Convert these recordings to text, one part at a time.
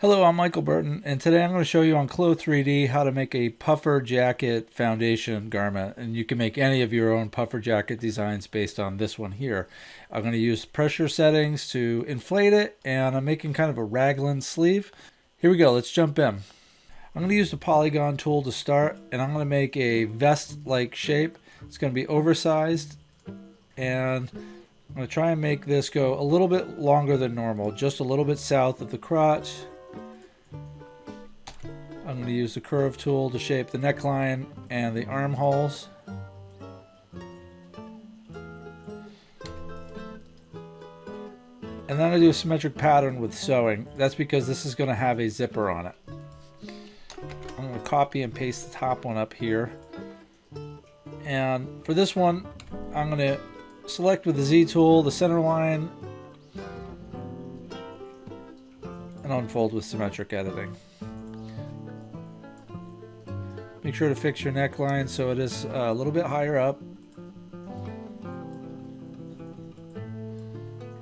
Hello, I'm Michael Burton, and today I'm going to show you on Clo3D how to make a puffer jacket foundation garment. And you can make any of your own puffer jacket designs based on this one here. I'm going to use pressure settings to inflate it, and I'm making kind of a raglan sleeve. Here we go, let's jump in. I'm going to use the polygon tool to start, and I'm going to make a vest-like shape. It's going to be oversized, and I'm going to try and make this go a little bit longer than normal, just a little bit south of the crotch. I'm going to use the curve tool to shape the neckline and the armholes. And then I'm going to do a symmetric pattern with sewing. That's because this is going to have a zipper on it. I'm going to copy and paste the top one up here. And for this one, I'm going to select with the Z tool the center line and unfold with symmetric editing. Make sure to fix your neckline so it is a little bit higher up.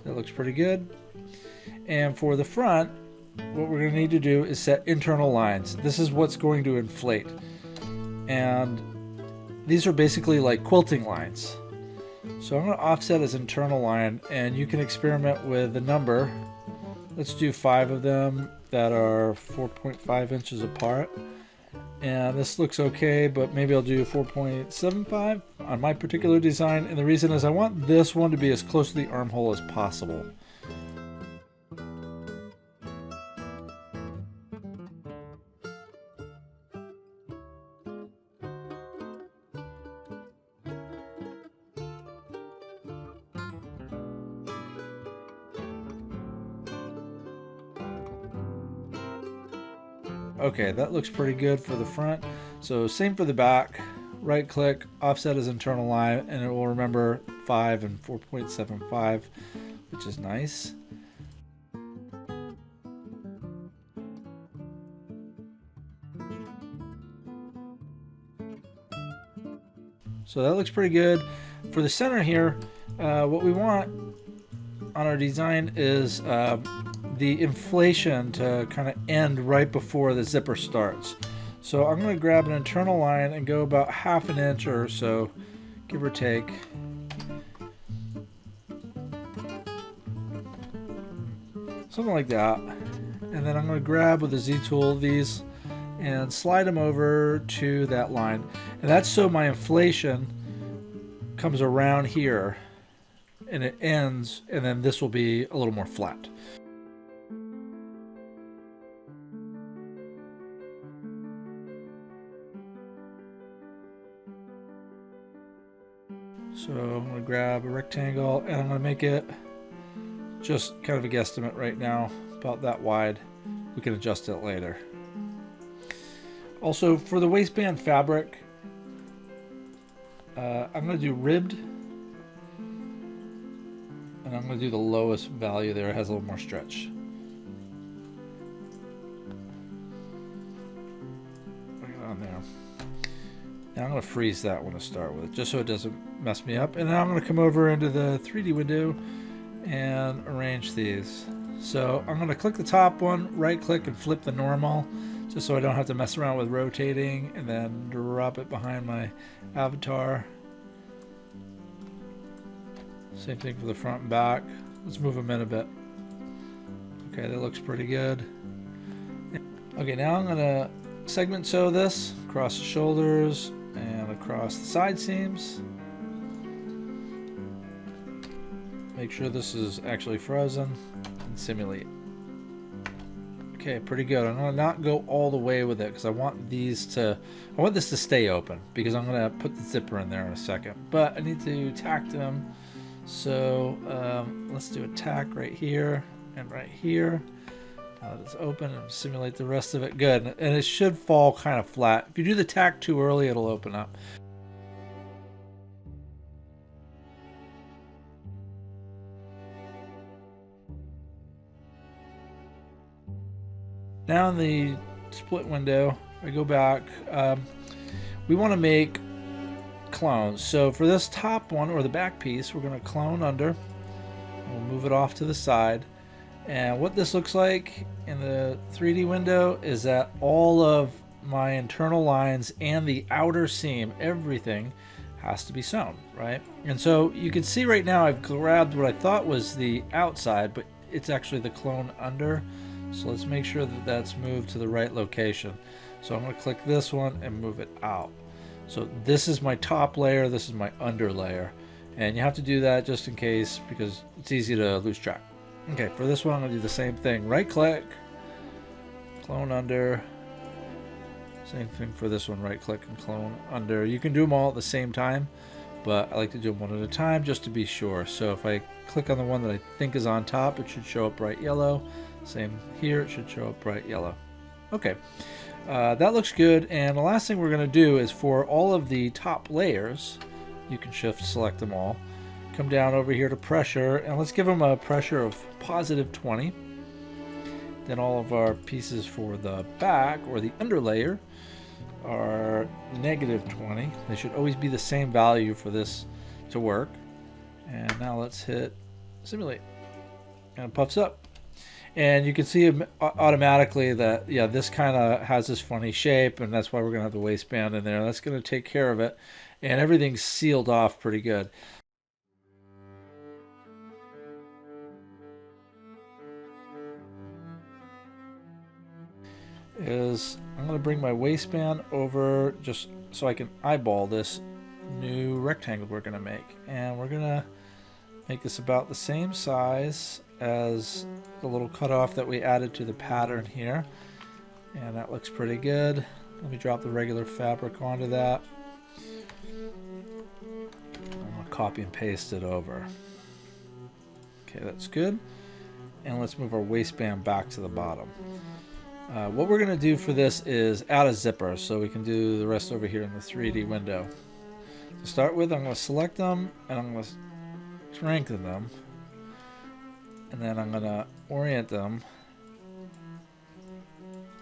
That looks pretty good. And for the front, what we're going to need to do is set internal lines. This is what's going to inflate. And these are basically like quilting lines. So I'm going to offset as internal line, and you can experiment with the number. Let's do 5 of them that are 4.5 inches apart. And this looks okay, but maybe I'll do 4.75 on my particular design. And the reason is I want this one to be as close to the armhole as possible. Okay, that looks pretty good for the front. So same for the back. Right click, offset as internal line, and it will remember 5 and 4.75, which is nice. So that looks pretty good. For the center here, what we want on our design is the inflation to kind of end right before the zipper starts. So I'm going to grab an internal line and go about 1/2 inch or so, give or take. Something like that. And then I'm going to grab with the Z tool these and slide them over to that line. And that's so my inflation comes around here and it ends, and then this will be a little more flat. So I'm going to grab a rectangle and I'm going to make it just kind of a guesstimate right now, about that wide. We can adjust it later. Also, for the waistband fabric, I'm going to do ribbed, and I'm going to do the lowest value there. It has a little more stretch. Bring it on there. Now I'm going to freeze that one to start with, just so it doesn't mess me up. And then I'm going to come over into the 3D window and arrange these. So I'm going to click the top one, right click and flip the normal, just so I don't have to mess around with rotating, and then drop it behind my avatar. Same thing for the front and back. Let's move them in a bit. Okay, that looks pretty good. Okay, now I'm going to segment sew this across the shoulders and across the side seams. Make sure this is actually frozen and simulate. Okay, pretty good. I'm going to not go all the way with it because I want this to stay open, because I'm going to put the zipper in there in a second. But I need to tack them. So let's do a tack right here and right here. Now that it's open, and simulate the rest of it. Good, and it should fall kind of flat. If you do the tack too early, it'll open up. Now in the split window, I go back. We want to make clones. So for this top one, or the back piece, we're going to clone under. We'll move it off to the side. And what this looks like in the 3D window is that all of my internal lines and the outer seam, everything has to be sewn, right? And so you can see right now I've grabbed what I thought was the outside, but it's actually the clone under. So let's make sure that that's moved to the right location. So I'm going to click this one and move it out. So this is my top layer, this is my under layer. And you have to do that just in case, because it's easy to lose track. Okay, for this one I'm going to do the same thing. Right click, clone under. Same thing for this one, right click and clone under. You can do them all at the same time, but I like to do them one at a time just to be sure. So if I click on the one that I think is on top, it should show up bright yellow. Same here, it should show up bright yellow. Okay, that looks good. And the last thing we're going to do is for all of the top layers, you can shift select them all. Come down over here to pressure, and let's give them a pressure of positive 20. Then all of our pieces for the back or the under layer are negative 20. They should always be the same value for this to work. And now let's hit simulate, and it puffs up. And you can see automatically that, yeah, this kind of has this funny shape, and that's why we're going to have the waistband in there. That's going to take care of it, and everything's sealed off pretty good. I'm going to bring my waistband over just so I can eyeball this new rectangle we're going to make. And we're going to make this about the same size as the little cutoff that we added to the pattern here. And that looks pretty good. Let me drop the regular fabric onto that. I'm going to copy and paste it over. Okay, that's good. And let's move our waistband back to the bottom. What we're going to do for this is add a zipper, so we can do the rest over here in the 3D window. To start with, I'm going to select them, and I'm going to strengthen them, and then I'm going to orient them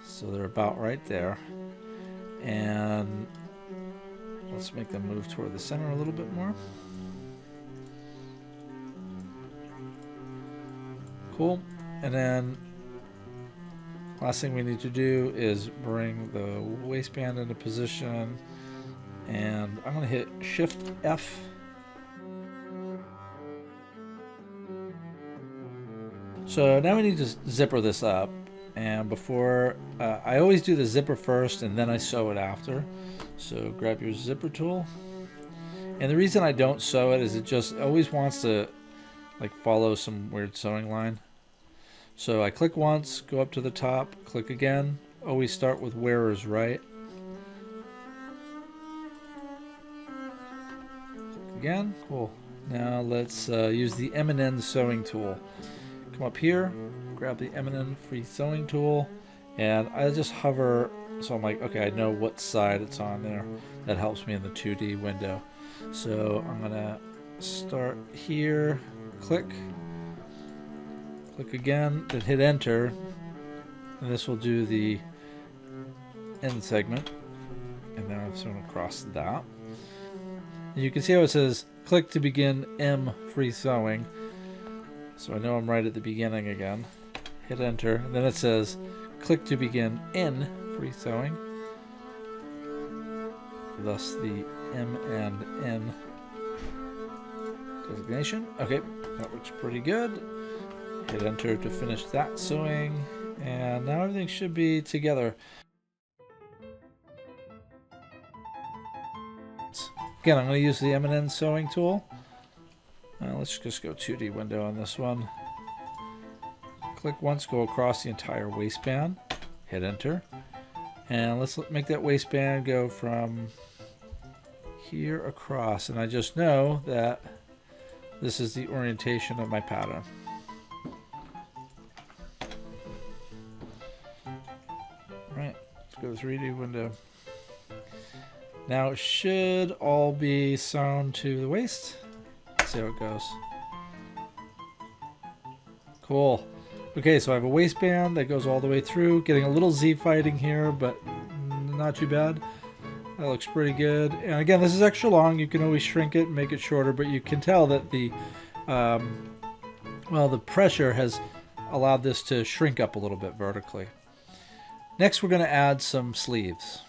so they're about right there. And let's make them move toward the center a little bit more. Cool. And then last thing we need to do is bring the waistband into position, and I'm going to hit Shift F. So now we need to zipper this up, and before I always do the zipper first and then I sew it after. So grab your zipper tool, and the reason I don't sew it is it just always wants to like follow some weird sewing line. So I click once, go up to the top, click again. Always start with wearer's right. Click again. Cool. Now let's use the M&N sewing tool. Come up here, grab the M&N free sewing tool, and I just hover so I'm like, okay, I know what side it's on there. That helps me in the 2D window. So I'm gonna start here, click again, then hit enter, and this will do the end segment, and then I'm sewn across that. And you can see how it says click to begin M free sewing, so I know I'm right at the beginning again. Hit enter, and then it says click to begin N free sewing, thus the M and N designation. Okay, that looks pretty good. Hit enter to finish that sewing, and now everything should be together. Again, I'm going to use the M&N sewing tool. Let's just go 2D window on this one. Click once, go across the entire waistband, hit enter, and let's make that waistband go from here across, and I just know that this is the orientation of my pattern. Right, let's go to 3D window. Now it should all be sewn to the waist. Let's see how it goes. Cool. Okay, so I have a waistband that goes all the way through, getting a little Z fighting here, but not too bad. That looks pretty good. And again, this is extra long. You can always shrink it and make it shorter, but you can tell that the well, the pressure has allowed this to shrink up a little bit vertically. Next, we're going to add some sleeves.